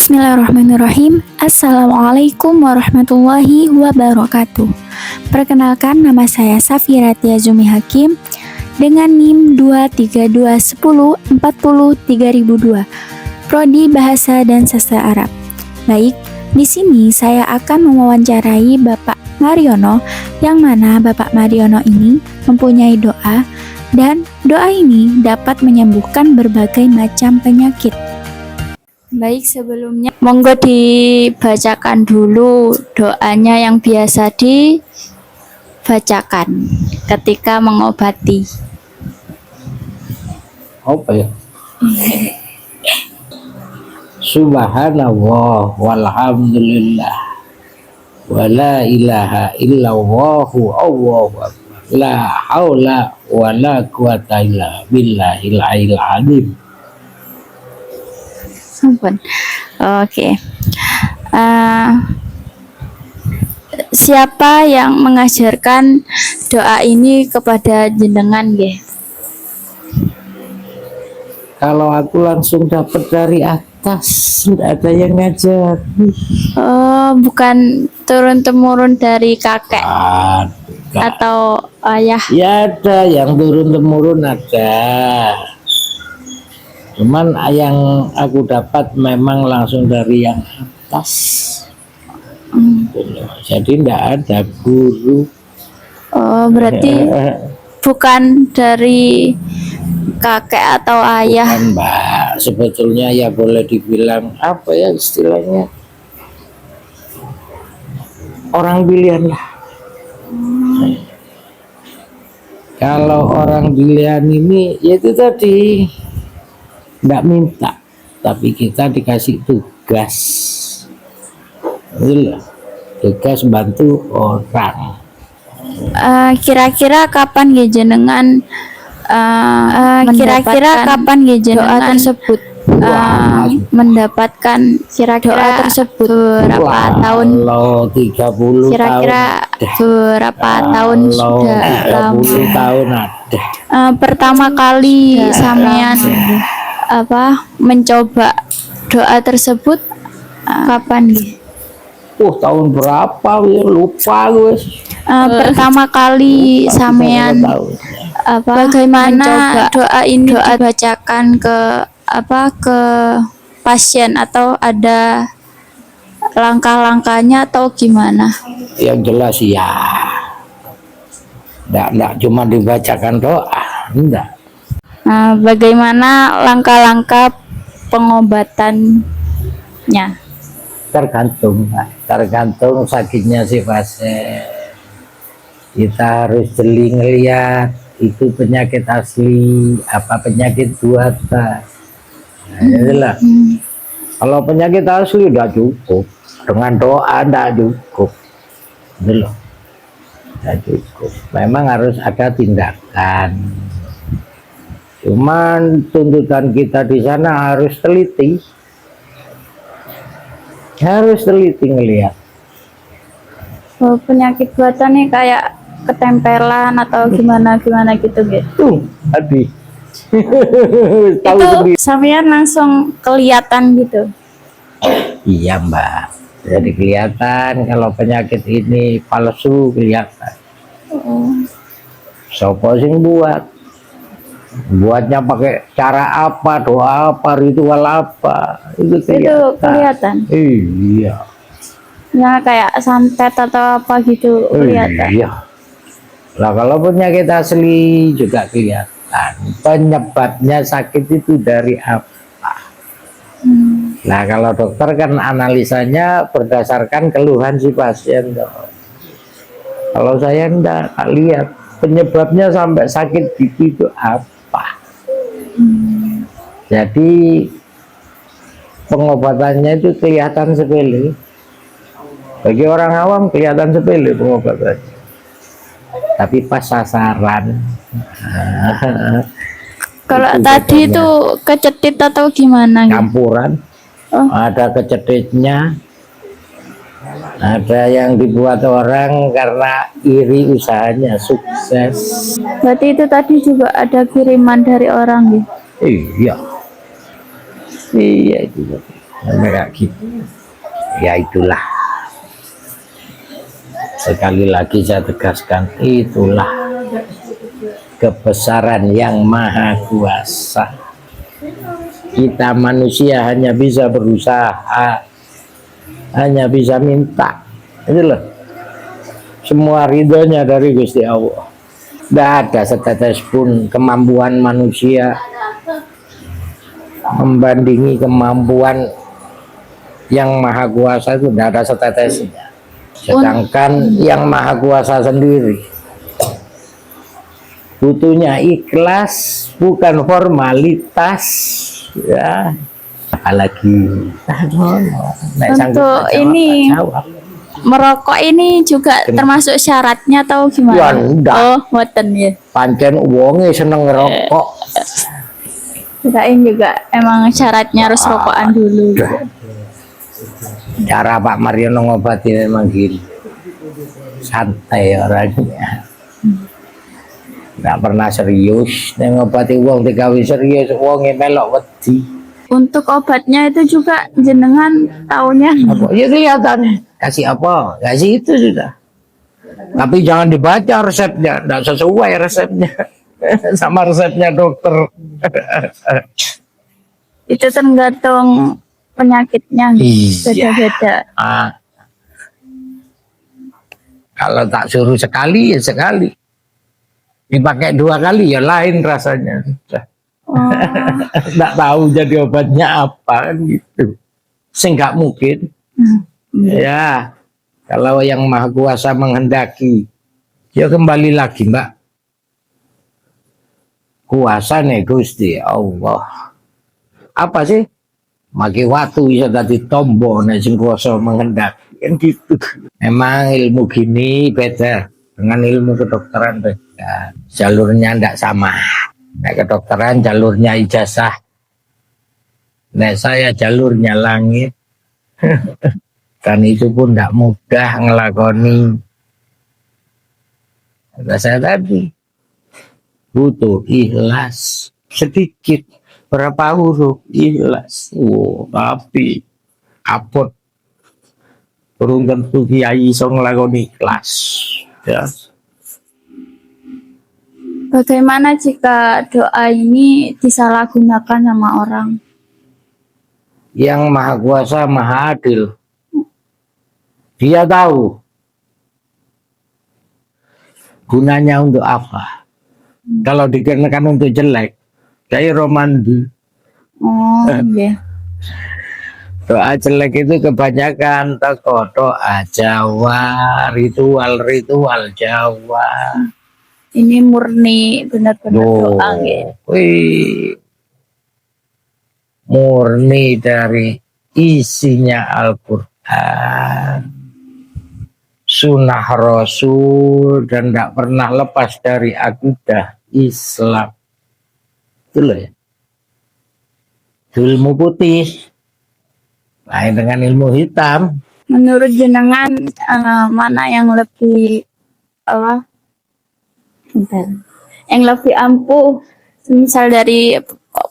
Bismillahirrahmanirrahim. Assalamualaikum warahmatullahi wabarakatuh. Perkenalkan, nama saya Safiratia Zumi Hakim dengan NIM 23210403002, Prodi Bahasa dan Sastra Arab. Baik, di sini saya akan mewawancarai Bapak Mariono, yang mana Bapak Mariono ini mempunyai doa, dan doa ini dapat menyembuhkan berbagai macam penyakit. Baik, sebelumnya monggo dibacakan dulu doanya yang biasa dibacakan ketika mengobati. Apa ya? Subhanallah walhamdulillah wala ilaha illallahu allahu akbar la haula wala quwata illa billahil aliyil azim. Oke. Siapa yang mengajarkan doa ini kepada jenengan, nggih? Kalau aku langsung dapat dari atas, tidak ada yang ngajar. Oh, bukan turun temurun dari kakek Ada. atau ayah? Ya ada yang turun temurun ada. Cuman yang aku dapat memang langsung dari yang atas. Jadi tidak ada guru. Oh, berarti bukan dari kakek atau ayah. Bukan, Mbak. Sebetulnya ya boleh dibilang apa ya istilahnya, orang pilihan lah. Kalau orang pilihan ini ya itu tadi, tidak minta, tapi kita dikasih tugas. Tugas bantu orang. Kira-kira kapan nggih jenengan doa tersebut mendapatkan doa tersebut berapa tahun? Kalau 30 Kira-kira tahun berapa tahun sudah 30 tahun ada. pertama kali sampean mencoba doa tersebut kapan nggih? Tahun berapa ya lupa gue. Pertama kali sampean bagaimana doa ini dibacakan ke pasien, atau ada langkah-langkahnya atau gimana? Yang jelas ya enggak cuma dibacakan doa, enggak. Bagaimana langkah-langkah pengobatannya? Tergantung sakitnya si pasien. Kita harus jeli ngeliat itu penyakit asli apa penyakit buatan. Itulah. Kalau penyakit asli udah cukup, dengan doa enggak cukup. Itu loh. Enggak cukup. Memang harus ada tindakan. Cuman tuntutan kita di sana harus teliti. Harus teliti ngelihat. Penyakit buatannya kayak ketempelan atau gimana gitu gitu. Tadi. Itu sampean langsung kelihatan gitu. Iya, Mbak. Jadi kelihatan kalau penyakit ini palsu, kelihatan. Sopo sing buatnya pakai cara apa, doa apa, ritual apa, itu kelihatan. Iya. Ya kayak santet atau apa gitu kelihatan. Iya. Lah kalau penyakit asli juga kelihatan. Penyebabnya sakit itu dari apa? Nah kalau dokter kan analisanya berdasarkan keluhan si pasien. Kalau saya enggak lihat penyebabnya sampai sakit gigi itu apa. Jadi pengobatannya itu kelihatan sepele. Bagi orang awam kelihatan sepele pengobatannya. Tapi pas sasaran. Kalau tadi itu kecetit atau gimana? Campuran. Ada kecetitnya. Ada yang dibuat orang karena iri usahanya sukses. Berarti itu tadi juga ada kiriman dari orang gitu. Iya. Iya itu. Kayak gitu. Ya itulah, sekali lagi saya tegaskan, itulah kebesaran yang maha kuasa. Kita manusia hanya bisa berusaha, hanya bisa minta. Itu loh, semua ridhonya dari Gusti Allah. Tidak ada setetes pun kemampuan manusia membandingi kemampuan yang maha kuasa, itu tidak ada setetesnya. Sedangkan yang maha kuasa sendiri butuhnya ikhlas, bukan formalitas, ya. Apalagi untuk ini merokok ini juga termasuk syaratnya atau gimana? Ya, enggak. Oh, mboten ya. Pancen wonge seneng ngerokok. Kirain juga emang syaratnya harus rokokan dulu. Cara Pak Mariono ngobatin memang gini, santai orangnya, nggak pernah serius. Ngobati wong digawe serius, wonge melok wedi. Untuk obatnya itu juga jenengan taunya. Apa? Ya kelihatan. Kasih apa? Kasih itu sudah. Tapi jangan dibaca resepnya, tidak sesuai resepnya sama resepnya dokter. Itu tergantung penyakitnya, Iya. beda-beda. Kalau tak suruh sekali ya sekali, dipakai 2 kali ya lain rasanya. Oh, Nggak tahu jadi obatnya apa kan gitu. Nggak mungkin. Ya, kalau yang maha kuasa menghendaki, ya kembali lagi Mbak. Kuasa nih Gusti Allah. Apa sih? Maki waktu bisa tadi tombol nih sing kuasa menghendaki kan gitu. Memang ilmu gini beda dengan ilmu kedokteran beda. Jalurnya ndak sama. Nah, kedokteran jalurnya ijazah. Nah, saya jalurnya langit. Dan itu pun tidak mudah ngelakoni. Kata saya tadi, butuh ikhlas sedikit, berapa huruf ikhlas. Tapi apot turun tentu kiai iso ngelakoni ikhlas. Ya. bagaimana jika doa ini disalahgunakan sama orang? Yang maha kuasa maha adil. Dia tahu gunanya untuk apa. Kalau dikenakan untuk jelek, kayak romandi. Oh, iya. Doa jelek itu kebanyakan toko doa Jawa, ritual Jawa. Ini murni benar-benar doa gitu. Wih, murni dari isinya Al-Quran, sunnah Rasul, dan tidak pernah lepas dari akidah Islam. Itu loh ya. Ilmu putih lain dengan ilmu hitam. Menurut jenengan mana yang lebih apa? Bentar. Yang lebih ampuh, misal dari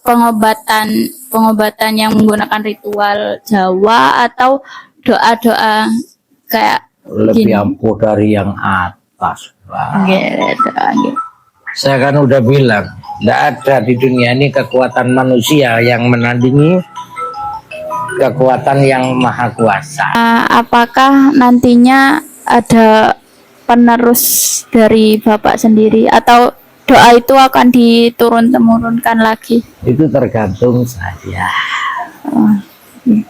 pengobatan yang menggunakan ritual Jawa atau doa-doa kayak Lebih gini? ampuh dari yang atas. Wah. Gitu, gitu. Saya kan udah bilang, tidak ada di dunia ini kekuatan manusia yang menandingi kekuatan yang maha kuasa. Apakah nantinya ada penerus dari Bapak sendiri atau doa itu akan diturun-temurunkan lagi? Itu tergantung saya. Oh, iya.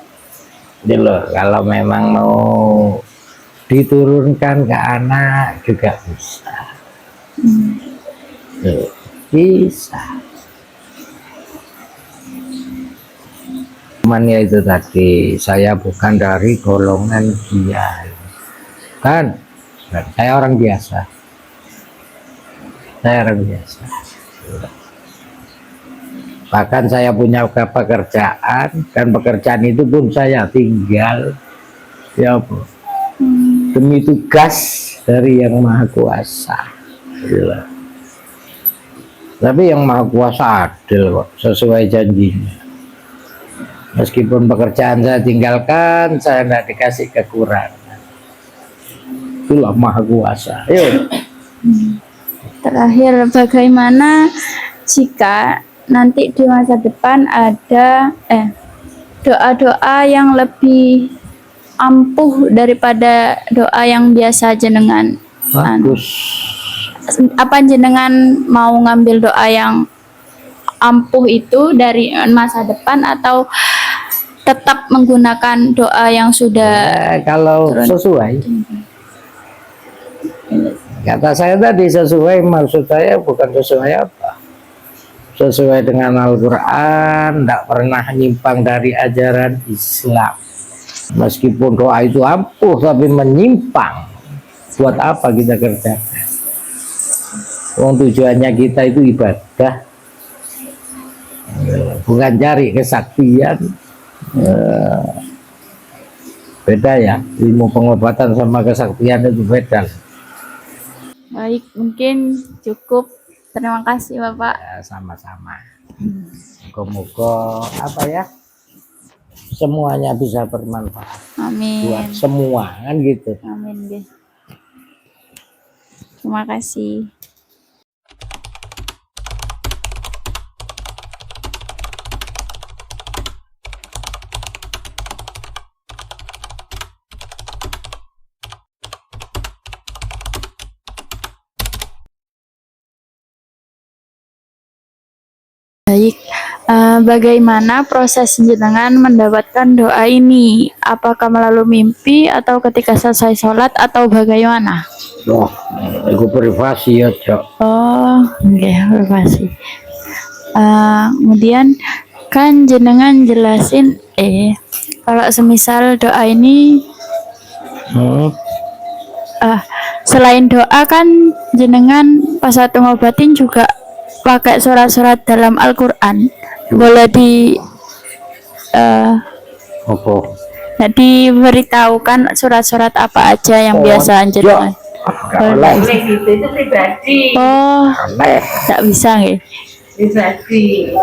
Jadi loh, kalau memang mau diturunkan ke anak juga bisa. Bisa. Cuman ya itu tadi, saya bukan dari golongan kiai. Kan, saya orang biasa. Bahkan saya punya pekerjaan, dan pekerjaan itu pun saya tinggal ya Bu, demi tugas dari yang maha kuasa. Gila. Tapi yang maha kuasa adil kok, sesuai janjinya. Meskipun pekerjaan saya tinggalkan, saya tidak dikasih kekurangan. Itulah Maha Kuasa. Yuk. Terakhir, bagaimana jika nanti di masa depan ada doa-doa yang lebih ampuh daripada doa yang biasa jenengan? Bagus. Apa jenengan mau ngambil doa yang ampuh itu dari masa depan atau tetap menggunakan doa yang sudah Kalau sesuai, kata saya tadi sesuai, maksud saya bukan sesuai apa, sesuai dengan Al-Quran, tidak pernah nyimpang dari ajaran Islam. Meskipun doa itu ampuh tapi menyimpang, buat apa kita kerjakan? Tujuannya kita itu ibadah, bukan cari kesaktian. Beda ya, ilmu pengobatan sama kesaktian itu beda. baik, mungkin cukup. Terima kasih Bapak. Ya, sama-sama. Moga-moga apa ya, semuanya bisa bermanfaat buat Amin. semua, kan gitu. Amin. Ge. Terima kasih. Baik, bagaimana proses jenengan mendapatkan doa ini? Apakah melalui mimpi atau ketika selesai sholat atau bagaimana? Wah, itu privasi ya, Cok. Oh, oke, privasi. Kemudian kan jenengan jelasin, kalau semisal doa ini, selain doa kan jenengan pas waktu ngobatin juga pakai surat-surat dalam Al-Quran. Boleh Apa? diberitahukan surat-surat apa aja yang biasa jenengan? Boleh. Gitu itu pribadi. Oh, Boleh. tak bisa nggih. Pribadi.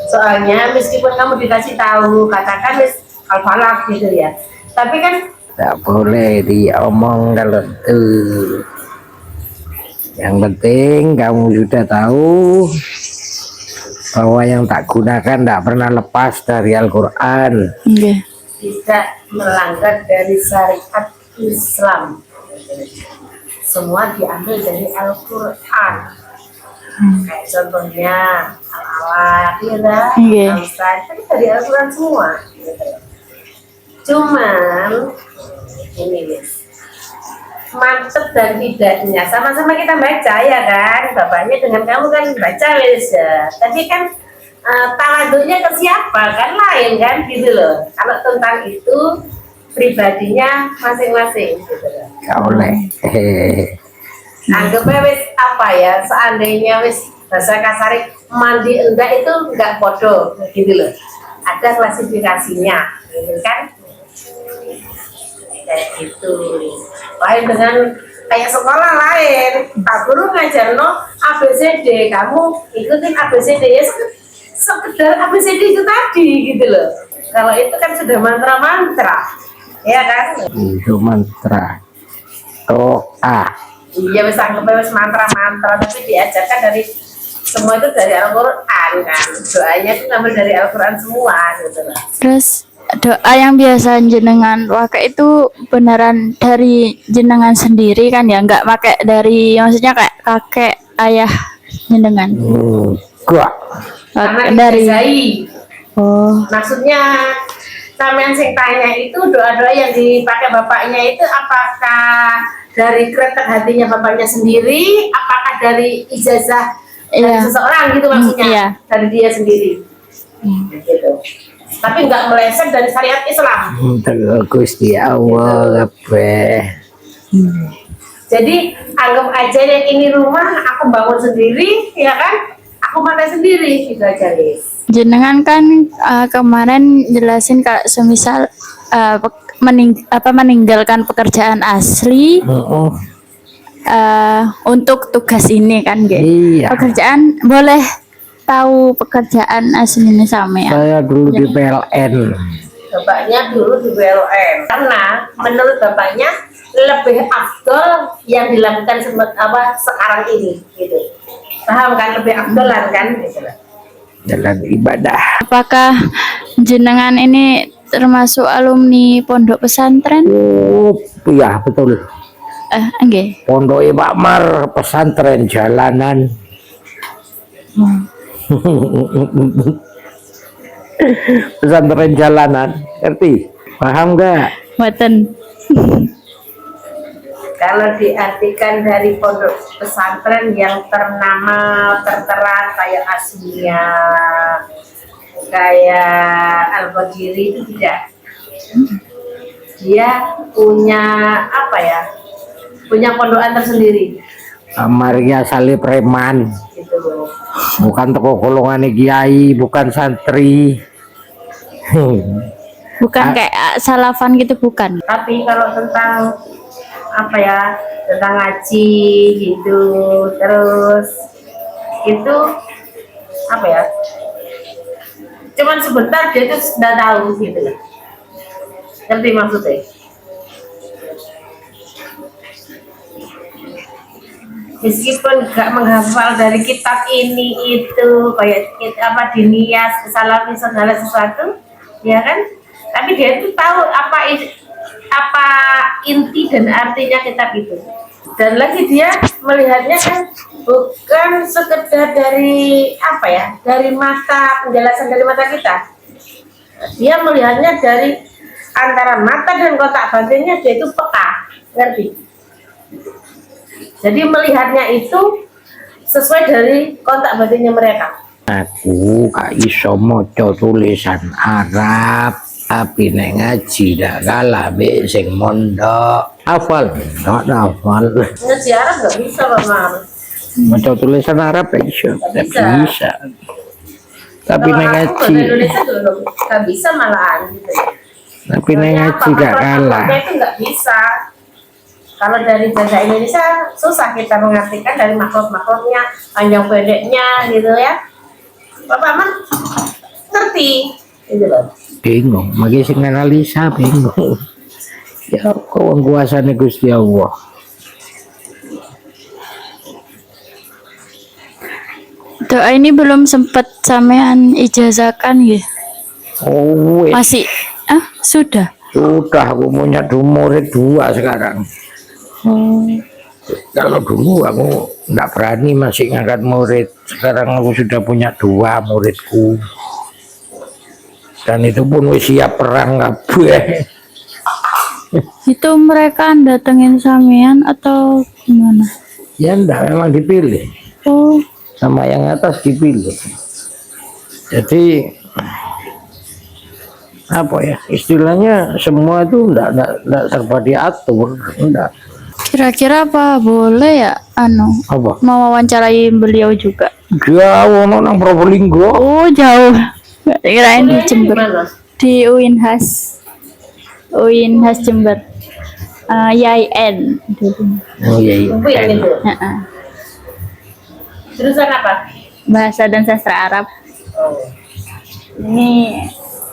Soalnya meskipun kamu dikasih tahu, katakan wis al-falaq gitu ya. Tapi kan Tak boleh diomong kalau itu. Yang penting kamu sudah tahu bahwa yang tak gunakan tidak pernah lepas dari Al-Quran. Nggih. tidak melanggar dari syariat Islam. Semua diambil dari Al-Quran. Kayak contohnya al-alaq, Iya. al-ustaz, kan dari Al-Quran semua. Cuman ini guys, mantep dan tidaknya sama-sama kita baca ya kan, bapaknya dengan kamu kan baca wis ya. Tapi kan tawaduknya ke siapa kan lain kan gitu loh. Kalau tentang itu pribadinya masing-masing gitu loh. Gak boleh. Anggapnya wis apa ya, seandainya wis bahasa kasar mandi enggak itu enggak bodoh gitu loh. Ada klasifikasinya gitu kan. Kayak gitu. Lain dengan kayak sekolah lain. Pak guru ngajar no ABCD, kamu ikutin ABCD ya sekedar ABCD itu tadi gitu loh. Kalau itu kan sudah mantra-mantra, ya kan? Itu mantra doa. Iya, wis anggapnya wis mantra-mantra, tapi diajarkan dari semua itu dari Al-Quran kan. Doanya itu ngambil dari Al-Quran semua gitu loh. Terus doa yang biasa jenengan pakai itu beneran dari jenengan sendiri kan ya, nggak pakai dari, maksudnya kayak kakek ayah jenengan? Enggak. Karena Dari dijazai. oh Maksudnya sampean sing tanya itu doa-doa yang dipakai bapaknya itu apakah dari keretak hatinya bapaknya sendiri, apakah dari ijazah dari Iya. seseorang gitu maksudnya, Iya. dari dia sendiri gitu. Tapi nggak meleset dari syariat Islam. Gusti Allah kabeh. Jadi anggap aja yang ini rumah aku bangun sendiri, ya kan? Aku pakai sendiri, itu aja guys. jenengan kan kemarin jelasin kalau semisal meninggalkan pekerjaan asli untuk tugas ini kan, Ge. Iya. Pekerjaan boleh tahu pekerjaan aslinya sampean? Saya dulu di PLN. Bapaknya dulu di BLN karena menurut bapaknya lebih afdol yang dilakukan sekarang ini gitu. Paham kan, lebih afdolan kan gitu. Jalan ibadah. Apakah jenengan ini termasuk alumni pondok pesantren? Oh, iya betul. Enggak. Pondok Pak Mar, pesantren jalanan. Pesantren jalanan, ngerti? Paham nggak? Mboten. Kalau diartikan dari pondok pesantren yang ternama, tertera kayak Asmia, kayak Al-Badiri itu tidak. Dia punya apa ya? Punya pondokan tersendiri. Maria Salih Preman, Gitu. bukan toko golongan kiai, bukan santri. Bukan kayak salafan gitu, bukan. Tapi kalau tentang apa ya, tentang ngaji gitu, terus itu apa ya, cuman sebentar dia itu sudah tahu gitu loh. Ngerti maksudnya? Meskipun gak menghafal dari kitab ini itu kayak apa diniyas, salafi segala sesuatu, ya kan? Tapi dia itu tahu apa inti dan artinya kitab itu. Dan lagi dia melihatnya kan bukan sekedar dari apa ya, dari mata penjelasan dari mata kita. Dia melihatnya dari antara mata dan kotak batinnya, dia itu peka, ngerti? Jadi melihatnya itu sesuai dari kontak batinnya mereka. Aku gak iso maca tulisan Arab, tapi nek ngaji dak kalah mbek sing mondok. Hafal, tak hafal. Ngaji Arab nggak bisa, Pak Mar. Maca tulisan Arab gak iso, Nggak tak bisa. Tapi Kalau nek aku ngaji, bahasa Indonesia dulu nggak bisa malahan gitu. tapi nek Soalnya ngaji gak kalah. makhluk-makhluknya itu nggak bisa. Kalau dari bahasa Indonesia susah kita mengartikan dari makhluk-makhluknya, panjang pendeknya gitu ya. Bapak mah ngerti gitu loh. Bingung, magi sing analisa bingung. Ya kau kuasane Gusti Allah. Doa ini belum sempat sampean ijazahkan ya? Oh, Masih? Sudah. sudah aku punya murid 2 sekarang. Kalau dulu aku nggak berani masih ngangkat murid, sekarang aku sudah punya 2 muridku, dan itu pun wis siap perang kabeh. Itu mereka datengin sampean atau gimana? Ya enggak, memang dipilih Oh, sama yang atas, dipilih. Jadi apa ya istilahnya, semua itu enggak serba diatur, enggak. kira-kira apa boleh ya Apa? mewawancarai beliau juga? Jauh nang Probolinggo. Oh, jauh. Kirain di Kuliahnya Jember. gimana? Di UINHAS Jember. YIN dulu. Oh iya iya. Kumpul gitu. Heeh. Jurusan apa? Bahasa dan sastra Arab. Oh. Ini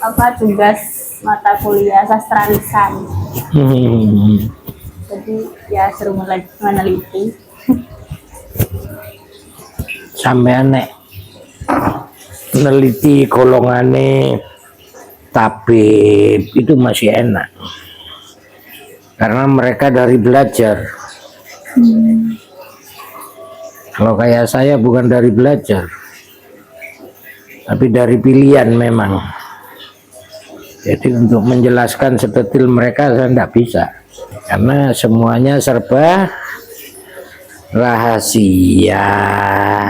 apa tugas mata kuliah sastra lisan. Jadi ya seru meneliti. Sampean nek neliti golongane tabib itu masih enak, karena mereka dari belajar. Kalau kayak saya bukan dari belajar, tapi dari pilihan memang. Jadi untuk menjelaskan sedetil mereka saya tidak bisa, karena semuanya serba rahasia.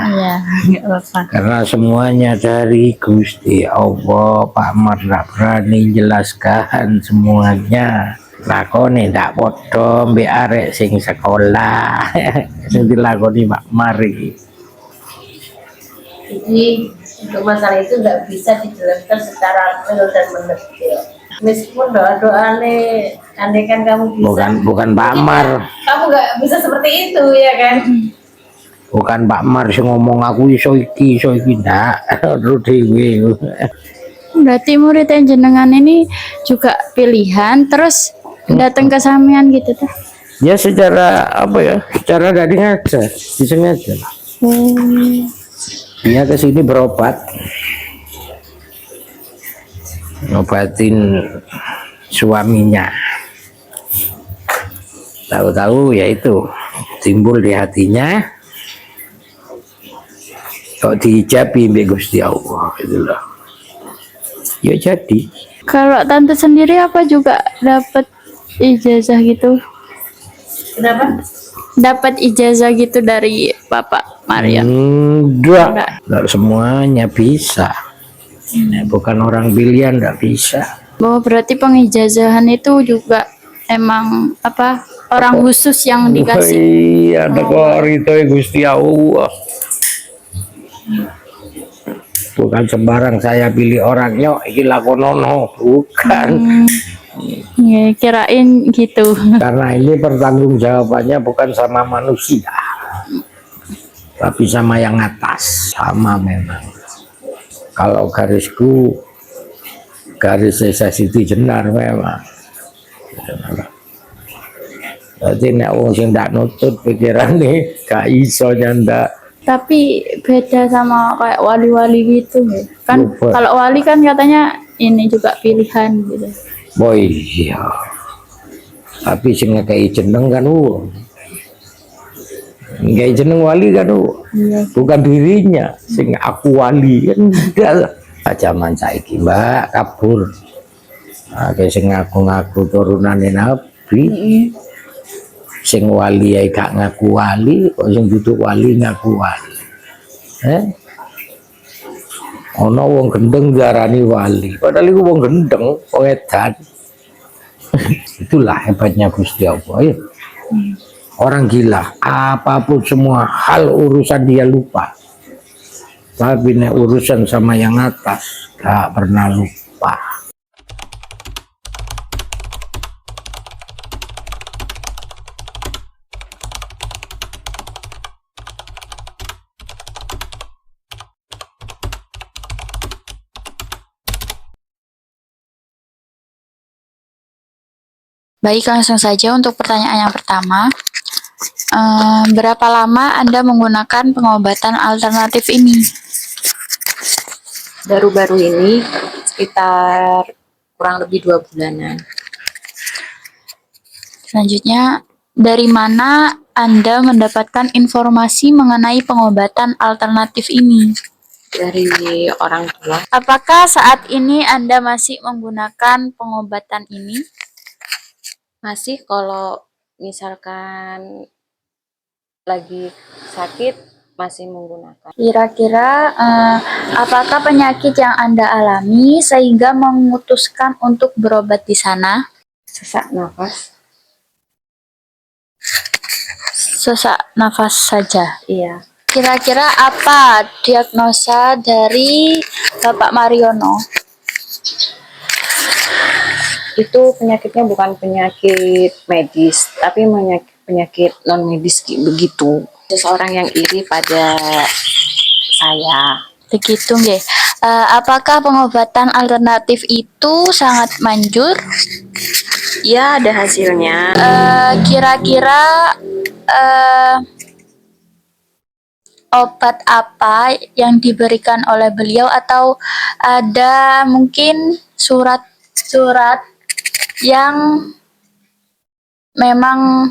Iya, nggak apa-apa. Karena semuanya dari Gusti Allah. Pak Mar tidak berani jelaskan semuanya. Lakoni tidak podo mbek arek sing sekolah. Sing dilakoni Pak Mari. Jadi untuk masalah itu nggak bisa dijelaskan secara real dan mendetail. Meskipun doa-doa andai kan kamu bisa, Bukan Pak Mar. kamu nggak bisa seperti itu ya kan? Bukan Pak Mar sing ngomong aku iso iki ndak. Terus dhewe. Berarti murid yang jenengan ini juga pilihan terus datang ke sampean gitu tuh. Ya secara apa ya? Secara dari ngajar, disengaja lah. Dia ke sini berobat. Ngobatin suaminya. Tahu-tahu ya itu timbul di hatinya kok diijabi mbek Gusti Allah gitu loh. Ya jadi. Kalau tante sendiri apa juga dapat ijazah gitu? Kenapa? Dapat ijazah gitu dari Bapak Maria? Enggak semuanya bisa. Bukan orang pilihan enggak bisa. Oh, berarti pengijazahan itu juga emang apa orang khusus yang dikasih? Iya, ada kok itu Gusti Allah. Bukan sembarang saya pilih orangnya iki lakonono, bukan. Ya, kirain gitu. Karena ini pertanggungjawabannya bukan sama manusia, tapi sama yang atas. Sama memang. Kalau garisku garis Desa Siti Jenar memang. Jadi nek wong sing ndak nutut pikirane gak iso nyandak. Tapi beda sama kayak wali-wali gitu ya. Kan Lupa. kalau wali kan katanya ini juga pilihan gitu. Oh iya. Tapi sing ngekei jeneng kan ngekei jeneng wali kan Iya. bukan dirinya sing aku wali kan enggak. Zaman saiki Mbak kabur. Akeh sing ngaku-ngaku turunane nabi. Sing wali ae gak ngaku wali, kok sing duduk wali ngaku wali. Ana wong gendeng diarani wali, padahal iku wong gendeng, wong edan. Itulah hebatnya Gusti Allah ya. Orang gila, apapun semua hal urusan dia lupa. Tapi nek urusan sama yang atas gak pernah lupa. Baik, langsung saja untuk pertanyaan yang pertama. Berapa lama Anda menggunakan pengobatan alternatif ini? Baru-baru ini sekitar kurang lebih 2 bulanan. Selanjutnya, dari mana Anda mendapatkan informasi mengenai pengobatan alternatif ini? Dari orang tua. Apakah saat ini Anda masih menggunakan pengobatan ini? Masih kalau misalkan lagi sakit masih menggunakan. Kira-kira apakah penyakit yang Anda alami sehingga memutuskan untuk berobat di sana? Sesak nafas. Sesak nafas saja. Iya. Kira-kira apa diagnosa dari Bapak Mariono? Itu penyakitnya bukan penyakit medis, tapi penyakit non medis begitu. Seseorang yang iri pada saya. Begitu nggih. Apakah pengobatan alternatif itu sangat manjur? Ya, ada hasilnya. Kira-kira obat apa yang diberikan oleh beliau atau ada mungkin surat-surat yang memang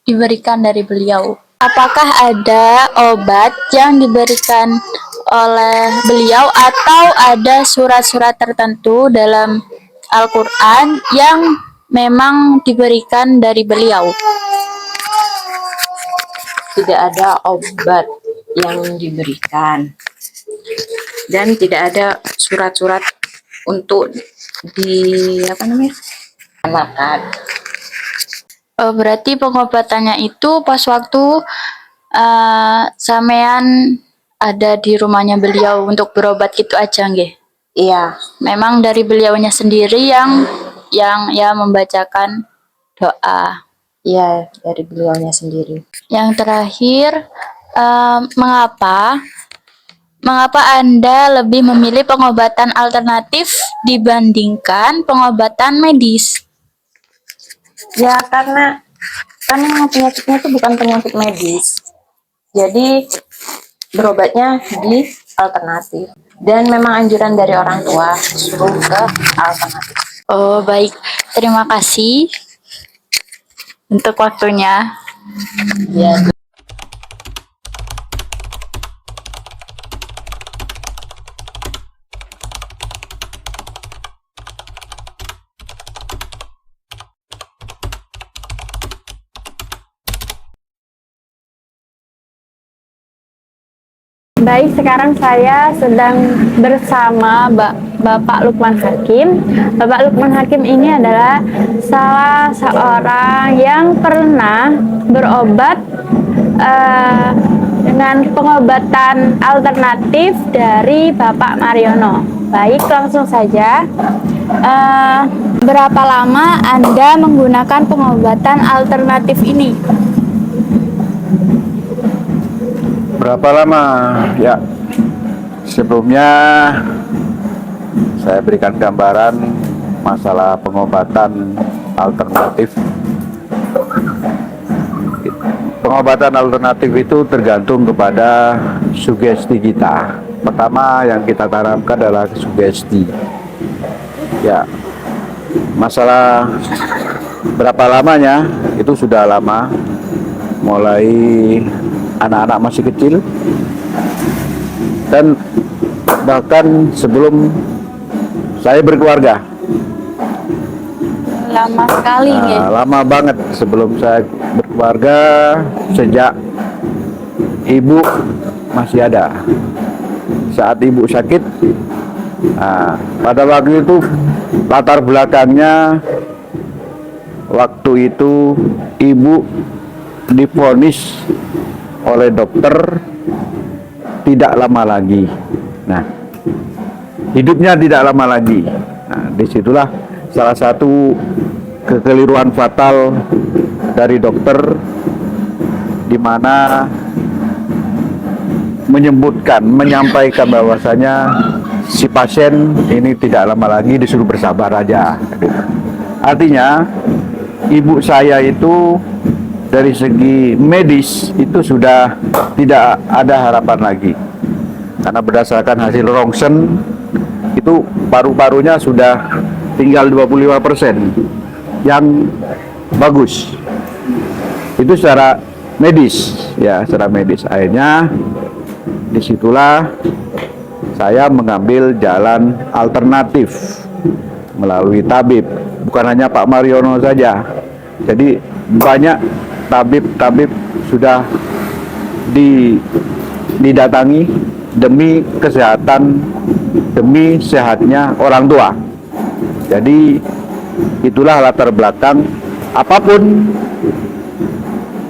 diberikan dari beliau? Apakah ada obat yang diberikan oleh beliau atau ada surat-surat tertentu dalam Al-Quran yang memang diberikan dari beliau? Tidak ada obat yang diberikan dan tidak ada surat-surat untuk makan. Oh, berarti pengobatannya itu pas waktu sampean ada di rumahnya beliau untuk berobat gitu aja nggih? Iya. Memang dari beliaunya sendiri yang ya membacakan doa. Iya, dari beliaunya sendiri. Yang terakhir, Mengapa? Mengapa Anda lebih memilih pengobatan alternatif dibandingkan pengobatan medis? Ya karena kan yang penyakitnya itu bukan penyakit medis. Jadi berobatnya di alternatif. Dan memang anjuran dari orang tua suruh ke alternatif. Oh, baik. Terima kasih untuk waktunya. Ya. Baik, sekarang saya sedang bersama Bapak Lukman Hakim. Bapak Lukman Hakim ini adalah salah seorang yang pernah berobat dengan pengobatan alternatif dari Bapak Mariono. Baik, langsung saja. Berapa lama Anda menggunakan pengobatan alternatif ini? Berapa lama? Ya, sebelumnya saya berikan gambaran masalah pengobatan alternatif. Pengobatan alternatif itu tergantung kepada sugesti kita. Pertama yang kita tanamkan adalah sugesti. Ya, masalah berapa lamanya itu sudah lama, mulai anak-anak masih kecil dan bahkan sebelum saya berkeluarga. Lama sekali, ya? Lama banget sebelum saya berkeluarga, sejak ibu masih ada. Saat ibu sakit, pada waktu itu latar belakangnya, waktu itu ibu divonis oleh dokter tidak lama lagi. Nah, hidupnya tidak lama lagi. Nah, disitulah salah satu kekeliruan fatal dari dokter, di mana menyampaikan bahwasanya si pasien ini tidak lama lagi, disuruh bersabar aja. Artinya ibu saya itu dari segi medis itu sudah tidak ada harapan lagi, karena berdasarkan hasil rongsen itu paru-parunya sudah tinggal 25% yang bagus. Itu secara medis, ya, secara medis. Akhirnya disitulah saya mengambil jalan alternatif melalui tabib. Bukan hanya Pak Mariono saja, jadi banyak tabib sudah didatangi demi kesehatan, demi sehatnya orang tua. Jadi itulah latar belakang, apapun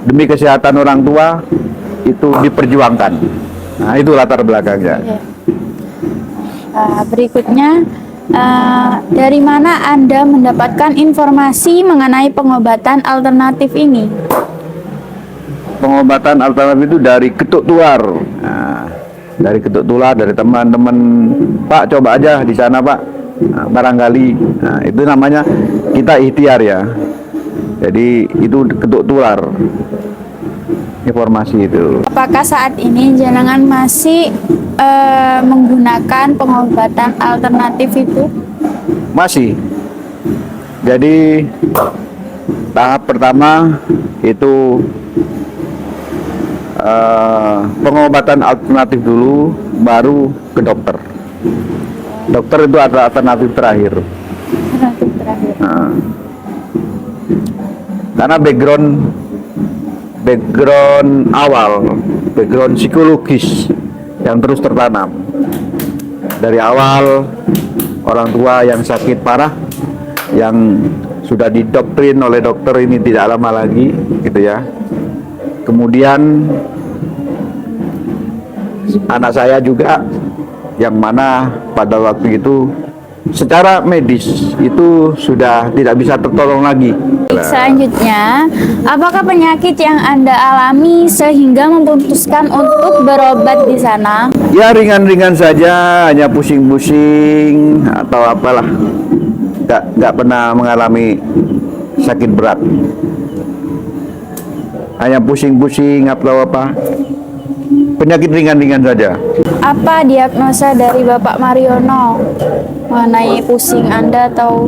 demi kesehatan orang tua itu diperjuangkan. Nah, itu latar belakangnya. Berikutnya, dari mana Anda mendapatkan informasi mengenai pengobatan alternatif ini? Pengobatan alternatif itu dari ketuk tular. Nah, dari ketuk tular, dari teman-teman, Pak coba aja di sana Pak, nah, barangkali. Nah, itu namanya kita ikhtiar ya. Jadi itu ketuk tular informasi itu. Apakah saat ini jenengan masih menggunakan pengobatan alternatif itu? Masih. Jadi tahap pertama itu pengobatan alternatif dulu, baru ke dokter. Dokter itu adalah alternatif terakhir. Alternatif terakhir. Nah, karena background awal, background psikologis yang terus tertanam dari awal, orang tua yang sakit parah, yang sudah didoktrin oleh dokter ini tidak lama lagi, gitu ya. Kemudian anak saya juga, yang mana pada waktu itu secara medis itu sudah tidak bisa tertolong lagi. Alhamdulillah. selanjutnya, apakah penyakit yang Anda alami sehingga memutuskan untuk berobat di sana? Ya ringan-ringan saja, hanya pusing-pusing atau apalah. Nggak pernah mengalami sakit berat. Hanya pusing-pusing atau apa. Penyakit ringan-ringan saja. Apa diagnosa dari Bapak Mariono mengenai pusing Anda atau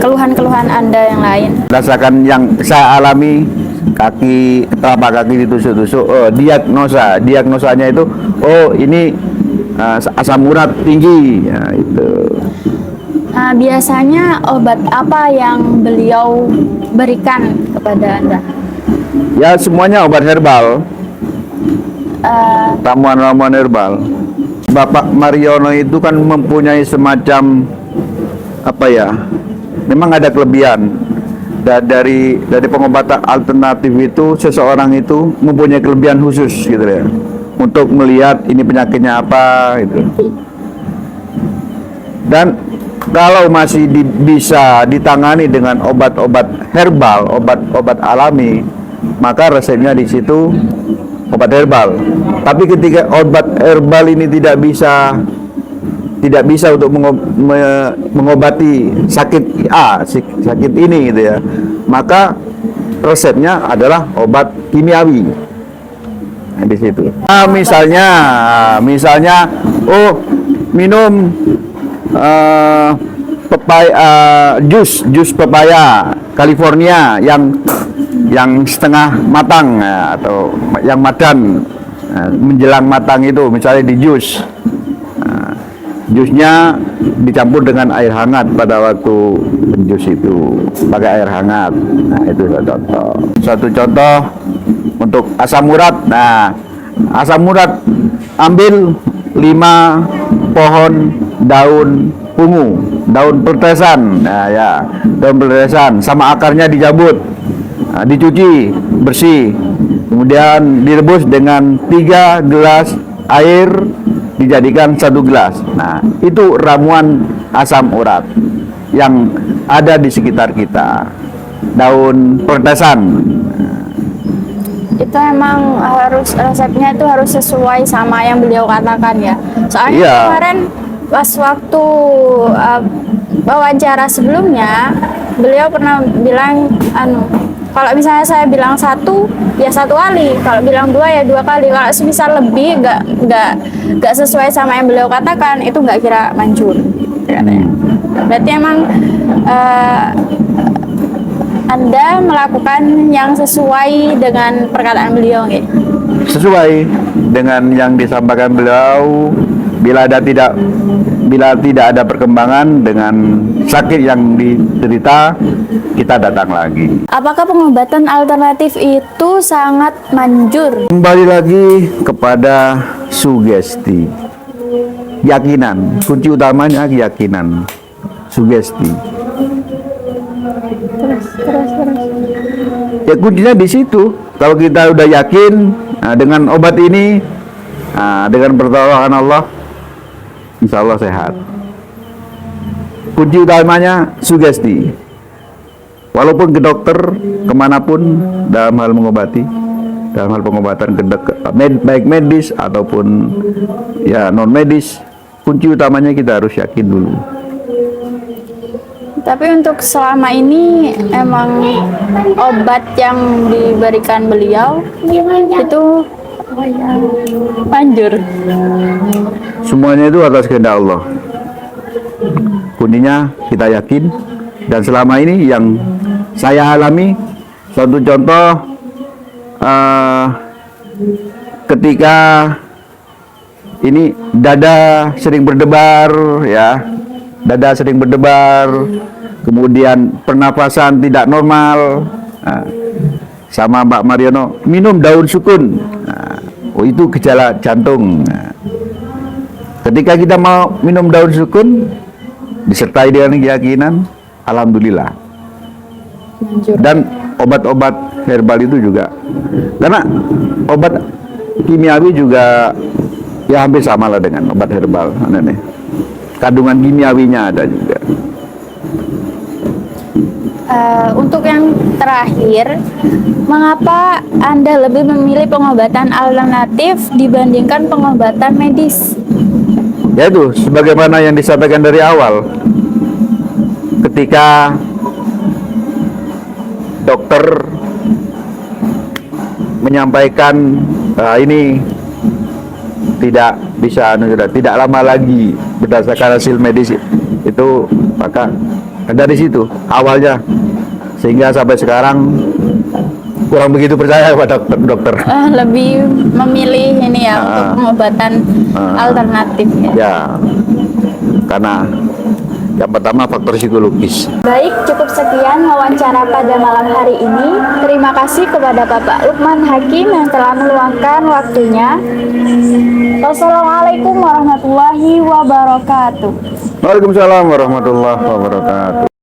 keluhan-keluhan Anda yang lain? Rasakan yang saya alami, kaki, telapak kaki ditusuk-tusuk. Oh, diagnosanya itu, oh ini asam urat tinggi, ya, itu. Nah, biasanya obat apa yang beliau berikan kepada Anda? Ya semuanya obat herbal, ramuan-ramuan herbal. Bapak Mariono itu kan mempunyai semacam apa ya? Memang ada kelebihan. Dari pengobatan alternatif itu, seseorang itu mempunyai kelebihan khusus gitu ya, untuk melihat ini penyakitnya apa gitu. Dan kalau masih bisa ditangani dengan obat-obat herbal, obat-obat alami, maka resepnya di situ obat herbal. Tapi ketika obat herbal ini tidak bisa untuk mengobati sakit sakit ini gitu ya, maka resepnya adalah obat kimiawi. Nah, di situ. Misalnya, oh minum jus pepaya California yang setengah matang ya, atau yang madan menjelang matang itu, misalnya di jus. Jusnya dicampur dengan air hangat pada waktu menjus itu, pakai air hangat. Nah, itu satu contoh untuk asam urat. Nah, asam urat ambil 5 pohon daun ungu, daun pertesan. Nah, ya, daun pertesan sama akarnya dicabut. Nah, dicuci bersih, kemudian direbus dengan 3 gelas air, dijadikan 1 gelas. Nah, itu ramuan asam urat yang ada di sekitar kita, daun pertesan. Itu emang resepnya itu harus sesuai sama yang beliau katakan ya. Soalnya Iya. kemarin pas waktu wawancara sebelumnya, beliau pernah bilang kalau misalnya saya bilang 1 ya 1 kali, kalau bilang 2 ya 2 kali, kalau semisal lebih nggak sesuai sama yang beliau katakan, itu nggak kira manjur katanya. Berarti emang Anda melakukan yang sesuai dengan perkataan beliau nggih? Sesuai dengan yang disampaikan beliau. Bila tidak ada perkembangan dengan sakit yang diderita, kita datang lagi. Apakah pengobatan alternatif itu sangat manjur? Kembali lagi kepada sugesti, keyakinan. Kunci utamanya keyakinan, sugesti. Ya kuncinya di situ. Kalau kita udah yakin dengan obat ini, dengan pertolongan Allah, insya Allah sehat. Kunci utamanya sugesti. Walaupun ke dokter, kemanapun dalam hal mengobati, dalam hal pengobatan baik medis ataupun ya non medis, kunci utamanya kita harus yakin dulu. Tapi untuk selama ini emang obat yang diberikan beliau itu manjur. Semuanya itu atas kehendak Allah. Kuncinya kita yakin, dan selama ini yang saya alami, satu contoh ketika ini dada sering berdebar ya, kemudian pernapasan tidak normal, sama Mbak Mariono minum daun sukun. Oh, itu gejala jantung. Ketika kita mau minum daun sukun disertai dengan keyakinan, alhamdulillah. Dan obat-obat herbal itu juga, karena obat kimiawi juga ya hampir sama lah dengan obat herbal, kandungan kimiawinya ada juga. Untuk yang terakhir, mengapa Anda lebih memilih pengobatan alternatif dibandingkan pengobatan medis? Yaitu sebagaimana yang disampaikan dari awal, ketika dokter menyampaikan ini tidak bisa, tidak lama lagi berdasarkan hasil medis itu, maka dari situ awalnya, sehingga sampai sekarang kurang begitu percaya pada dokter. Lebih memilih ini ya untuk pengobatan alternatif ya. Ya, karena yang pertama faktor psikologis. Baik, cukup sekian wawancara pada malam hari ini. Terima kasih kepada Bapak Lukman Hakim yang telah meluangkan waktunya. Wassalamualaikum warahmatullahi wabarakatuh. Waalaikumsalam warahmatullahi wabarakatuh.